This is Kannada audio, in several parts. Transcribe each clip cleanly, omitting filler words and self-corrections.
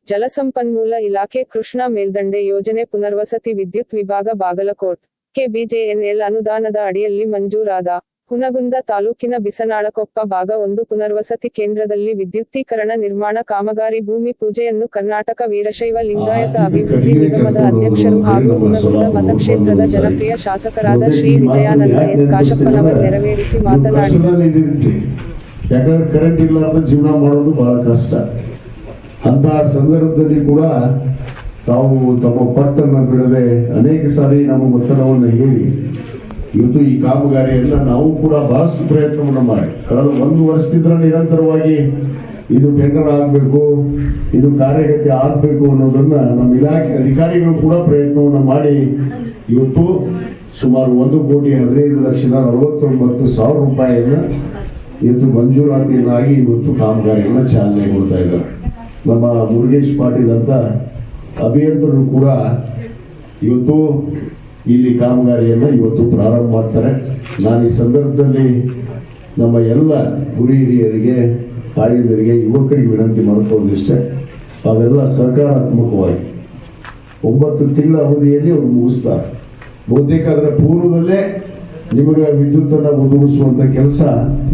ಜಲಸಂಪನ್ಮೂಲ ಇಲಾಖೆ ಕೃಷ್ಣಾ ಮೇಲ್ದಂಡೆ ಯೋಜನೆ ಪುನರ್ವಸತಿ ವಿದ್ಯುತ್ ವಿಭಾಗ ಬಾಗಲಕೋಟ್ ಕೆಬಿಜೆಎನ್ಎಲ್ ಅನುದಾನದ ಅಡಿಯಲ್ಲಿ ಮಂಜೂರಾದ ಹುನಗುಂದ ತಾಲೂಕಿನ ಬಿಸನಾಳಕೊಪ್ಪ ಭಾಗ 1 ಪುನರ್ವಸತಿ ಕೇಂದ್ರದಲ್ಲಿ ವಿದ್ಯುತ್ತೀಕರಣ ನಿರ್ಮಾಣ ಕಾಮಗಾರಿ ಭೂಮಿ ಪೂಜೆಯನ್ನು ಕರ್ನಾಟಕ ವೀರಶೈವ ಲಿಂಗಾಯತ ಅಭಿವೃದ್ಧಿ ನಿಗಮದ ಅಧ್ಯಕ್ಷರು ಹಾಗೂ ಹುನಗುಂದ ಮತಕ್ಷೇತ್ರದ ಜನಪ್ರಿಯ ಶಾಸಕರಾದ ಶ್ರೀ ವಿಜಯಾನಂದ ಎಸ್ ಕಾಶಪ್ಪನವರ್ ನೆರವೇರಿಸಿ ಮಾತನಾಡಿದರು. ಯಾಕಂದ್ರೆ ಕರೆಂಟ್ ಇಲ್ಲಾರ್ದ ಜೀವನ ಮಾಡೋದು ಬಹಳ ಕಷ್ಟ. ಅಂತ ಸಂದರ್ಭದಲ್ಲಿ ಕೂಡ ತಾವು ತಮ್ಮ ಪಟ್ಟನ್ನು ಬಿಡದೆ ಅನೇಕ ಸಾರಿ ನಮ್ಮ ಒತ್ತಡವನ್ನು ಹೇರಿ ಇವತ್ತು ಈ ಕಾಮಗಾರಿಯನ್ನ ನಾವು ಕೂಡ ಬಹಳಷ್ಟು ಪ್ರಯತ್ನವನ್ನು ಮಾಡಿ ಕಳೆದ 1 ವರ್ಷದಿಂದ ನಿರಂತರವಾಗಿ ಇದು ಟೆಂಡರ್ ಆಗಬೇಕು, ಇದು ಕಾರ್ಯಗತಿ ಆಗಬೇಕು ಅನ್ನೋದನ್ನ ನಮ್ಮ ಇಲಾಖೆ ಅಧಿಕಾರಿಗಳು ಕೂಡ ಪ್ರಯತ್ನವನ್ನು ಮಾಡಿ ಇವತ್ತು ಸುಮಾರು 1,15,49,00,000 ರೂಪಾಯಿಯನ್ನ ಇವತ್ತು ಮಂಜೂರಾತಿಯನ್ನಾಗಿ ಇವತ್ತು ಕಾಮಗಾರಿಯನ್ನ ಚಾಲನೆ ಕೊಡ್ತಾ ಇದ್ದಾರೆ. ನಮ್ಮ ಮುರುಗೇಶ್ ಪಾಟೀಲ್ ಅಂತ ಅಭಿಯಂತರರು ಕೂಡ ಇವತ್ತು ಇಲ್ಲಿ ಕಾಮಗಾರಿಯನ್ನ ಇವತ್ತು ಪ್ರಾರಂಭ ಮಾಡ್ತಾರೆ. ನಾನು ಈ ಸಂದರ್ಭದಲ್ಲಿ ನಮ್ಮ ಎಲ್ಲ ಗುರು ಹಿರಿಯರಿಗೆ, ತಾಯಿಯರಿಗೆ, ಯುವಕರಿಗೆ ವಿನಂತಿ ಮಾಡ್ಕೊಳ್ಳೋದಿಷ್ಟೇ, ಅವೆಲ್ಲ ಸಹಕಾರಾತ್ಮಕವಾಗಿ 9 ತಿಂಗಳ ಅವಧಿಯಲ್ಲಿ ಅವರು ಮುಗಿಸ್ತಾರೆ. ಬಹುತೇಕ ಅದರ ಪೂರ್ವದಲ್ಲೇ ನಿಮಗೆ ವಿದ್ಯುತ್ ಅನ್ನ ಒದಗಿಸುವಂತ ಕೆಲಸ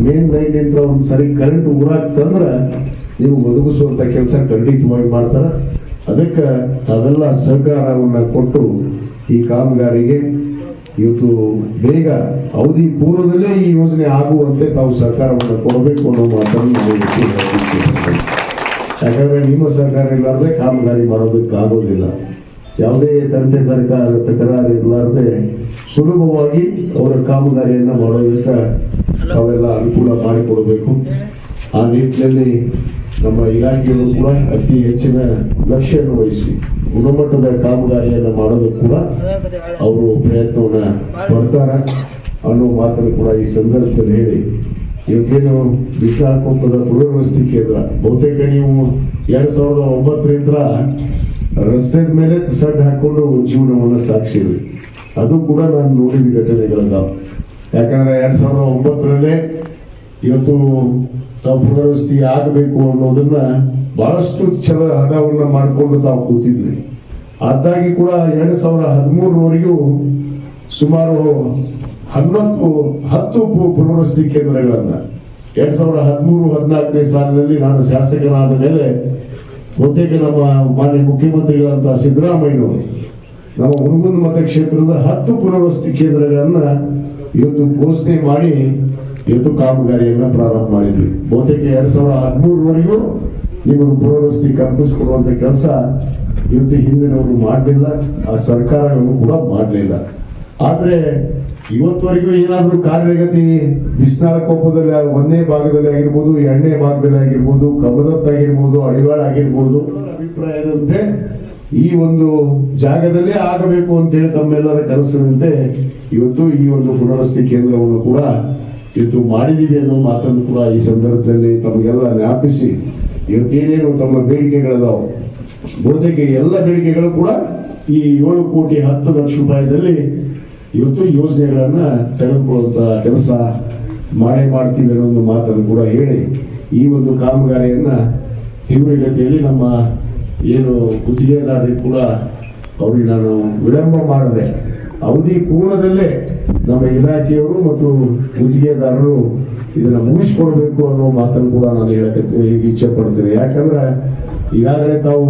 ಮೇನ್ ಲೈನ್ ನಿಂದ ಒಂದು ಸರಿ ಕರೆಂಟ್ ಊರಾಗ್ತಂದ್ರೆ ನೀವು ಒದಗಿಸುವಂತ ಕೆಲಸ ಖಂಡಿತವಾಗಿ ಮಾಡ್ತಾರೆ. ಅದಕ್ಕೆ ಅವೆಲ್ಲ ಸಹಕಾರವನ್ನ ಕೊಟ್ಟು ಈ ಕಾಮಗಾರಿಗೆ ಇವತ್ತು ಬೇಗ ಅವಧಿ ಪೂರ್ವದಲ್ಲೇ ಈ ಯೋಜನೆ ಆಗುವಂತೆ ತಾವು ಸಹಕಾರವನ್ನು ಕೊಡಬೇಕು ಅನ್ನೋ ಮಾತನ್ನು ಯಾಕಂದ್ರೆ ನಿಮ್ಮ ಸಹಕಾರ ಇಲ್ಲಾರ್ದೆ ಕಾಮಗಾರಿ ಮಾಡೋದಕ್ಕೆ ಆಗೋದಿಲ್ಲ. ಯಾವುದೇ ತಕರಾರು ಇರಲಾರ್ದೆ ಸುಲಭವಾಗಿ ಅವರ ಕಾಮಗಾರಿಯನ್ನ ಮಾಡೋದಕ್ಕೆ ತಾವೆಲ್ಲ ಅನುಕೂಲ ಮಾಡಿಕೊಡಬೇಕು. ಆ ನಿಟ್ಟಿನಲ್ಲಿ ನಮ್ಮ ಇಲಾಖೆಯವರು ಕೂಡ ಅತಿ ಹೆಚ್ಚಿನ ಲಕ್ಷ್ಯವನ್ನು ವಹಿಸಿ ಗುಣಮಟ್ಟದ ಕಾಮಗಾರಿಯನ್ನು ಮಾಡೋದಕ್ಕೆ ಕೂಡ ಅವರು ಪ್ರಯತ್ನವನ್ನ ಪಡ್ತಾರೆ ಅನ್ನೋ ಮಾತನ್ನು ಕೂಡ ಈ ಸಂದರ್ಭದಲ್ಲಿ ಹೇಳಿ, ಇವತ್ತೇನು ಬಿಸನಾಳಕೊಪ್ಪದ ಪುನರ್ವಸತಿ ಕೇಂದ್ರ ಬಹುತೇಕ ನೀವು 2009ರಿಂದ ರಸ್ತೆ ಮೇಲೆ ಸಡ್ ಹಾಕೊಂಡು ಜೀವನವನ್ನು ಸಾಗಿಸಿದ್ವಿ. ಅದು ಕೂಡ ನಾನು ನೋಡಿದ ಘಟನೆಗಳದಾವ. ಯಾಕಂದ್ರೆ 2009ರಲ್ಲೇ ಇವತ್ತು ತಾವು ಪುನರ್ವಸತಿ ಆಗಬೇಕು ಅನ್ನೋದನ್ನ ಬಹಳಷ್ಟು ಹಣವನ್ನ ಮಾಡಿಕೊಂಡು ತಾವು ಕೂತಿದ್ವಿ. ಅದಾಗಿ ಕೂಡ 2013ರವರೆಗೂ ಸುಮಾರು 10 ಪುನರ್ವಸತಿ ಕೇಂದ್ರಗಳನ್ನ 2013-14ನೇ ಸಾಲಿನಲ್ಲಿ ನಾನು ಶಾಸಕನಾದ ಮೇಲೆ ಬಹುತೇಕ ನಮ್ಮ ಮಾನ್ಯ ಮುಖ್ಯಮಂತ್ರಿಗಳಂತ ಸಿದ್ದರಾಮಯ್ಯನವರು ನಮ್ಮ ಹುನಗುಂದ ಮತಕ್ಷೇತ್ರದ 10 ಪುನರ್ವಸತಿ ಕೇಂದ್ರಗಳನ್ನ ಇವತ್ತು ಘೋಷಣೆ ಮಾಡಿ ಇವತ್ತು ಕಾಮಗಾರಿಯನ್ನ ಪ್ರಾರಂಭ ಮಾಡಿದ್ವಿ. ಬಹುತೇಕ 2013ರವರೆಗೂ ನಿಮ್ಮನ್ನು ಪುನರ್ವಸತಿ ಕಲ್ಪಿಸಿಕೊಡುವಂತ ಕೆಲಸ ಇವತ್ತು ಹಿಂದಿನವರು ಮಾಡಲಿಲ್ಲ, ಆ ಸರ್ಕಾರಗಳು ಕೂಡ ಮಾಡಲಿಲ್ಲ. ಆದ್ರೆ ಇವತ್ತವರೆಗೂ ಏನಾದ್ರೂ ಕಾರ್ಯಗತಿ ಬಿಸನಾಳಕೊಪ್ಪದಲ್ಲಿ 1ನೇ ಭಾಗದಲ್ಲಿ ಆಗಿರ್ಬೋದು, 2ನೇ ಭಾಗದಲ್ಲಿ ಆಗಿರ್ಬೋದು, ಕಬ್ಬದತ್ತ ಆಗಿರ್ಬೋದು, ಅಡಿವಾಳ ಆಗಿರ್ಬೋದು, ಅಭಿಪ್ರಾಯದಂತೆ ಈ ಒಂದು ಜಾಗದಲ್ಲೇ ಆಗಬೇಕು ಅಂತ ಹೇಳಿ ತಮ್ಮೆಲ್ಲರ ಕನಸಿನಂತೆ ಇವತ್ತು ಈ ಒಂದು ಪುನರ್ವಸತಿ ಕೇಂದ್ರವನ್ನು ಕೂಡ ಇವತ್ತು ಮಾಡಿದೀವಿ ಅನ್ನೋ ಮಾತನ್ನು ಕೂಡ ಈ ಸಂದರ್ಭದಲ್ಲಿ ತಮಗೆಲ್ಲ ಜ್ಞಾಪಿಸಿ, ಇವತ್ತೇನೇನು ತಮ್ಮ ಬೇಡಿಕೆಗಳದಾವ ಬಹುತೇಕ ಎಲ್ಲ ಬೇಡಿಕೆಗಳು ಕೂಡ ಈ 7,10,00,000 ರೂಪಾಯಿದಲ್ಲಿ ಇವತ್ತು ಯೋಜನೆಗಳನ್ನ ತೆಗೆದುಕೊಳ್ಳುವಂತ ಕೆಲಸ ಮಾಡ್ತೀವಿ ಅನ್ನೋ ಒಂದು ಮಾತನ್ನು ಕೂಡ ಹೇಳಿ, ಈ ಒಂದು ಕಾಮಗಾರಿಯನ್ನ ತೀವ್ರಗತಿಯಲ್ಲಿ ನಮ್ಮ ಏನು ಗುತ್ತಿಗೆದಾರರಿಗೆ ಕೂಡ ಅವ್ರಿಗೆ ನಾನು ವಿಳಂಬ ಮಾಡದೆ ಅವಧಿ ಪೂರ್ಣದಲ್ಲೇ ನಮ್ಮ ಇಲಾಖೆಯವರು ಮತ್ತು ಗುತ್ತಿಗೆದಾರರು ಇದನ್ನ ಮುಗಿಸ್ಕೊಡ್ಬೇಕು ಅನ್ನೋ ಮಾತನ್ನು ಕೂಡ ನಾನು ಹೇಳಕ್ಕೆ ಇಚ್ಛೆ ಪಡ್ತೇನೆ. ಯಾಕಂದ್ರೆ ಈಗಾಗಲೇ ತಾವು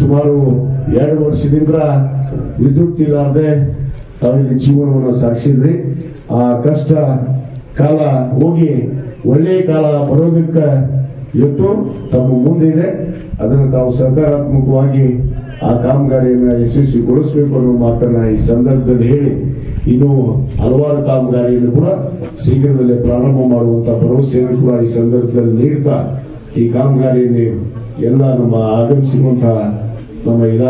ಸುಮಾರು 2 ವರ್ಷದಿಂದ ವಿದ್ಯುತ್ ಇಲ್ಲಾರ್ದೆ ತಾವಿಲ್ಲಿ ಜೀವನವನ್ನು ಸಾಗಿಸಿದ್ರಿ. ಆ ಕಷ್ಟ ಕಾಲ ಹೋಗಿ ಒಳ್ಳೆಯ ಕಾಲ ಬರೋದಕ್ಕೆ ಇವತ್ತು ತಮ್ಮ ಮುಂದೆ ಇದೆ. ಅದನ್ನು ತಾವು ಸಕಾರಾತ್ಮಕವಾಗಿ ಆ ಕಾಮಗಾರಿಯನ್ನು ಯಶಸ್ವಿಗೊಳಿಸಬೇಕು ಅನ್ನೋ ಮಾತನ್ನ ಈ ಸಂದರ್ಭದಲ್ಲಿ ಹೇಳಿ, ಇನ್ನು ಹಲವಾರು ಕಾಮಗಾರಿಯನ್ನು ಕೂಡ ಶೀಘ್ರದಲ್ಲೇ ಪ್ರಾರಂಭ ಮಾಡುವಂತ ಭರವಸೆಯನ್ನು ಕೂಡ ಈ ಸಂದರ್ಭದಲ್ಲಿ ನೀಡ್ತಾ ಈ ಕಾಮಗಾರಿಯಲ್ಲಿ ಎಲ್ಲ ನಮ್ಮ ಆಗಮಿಸಿರುವಂತಹ ನಮ್ಮ ಇಲಾಖೆ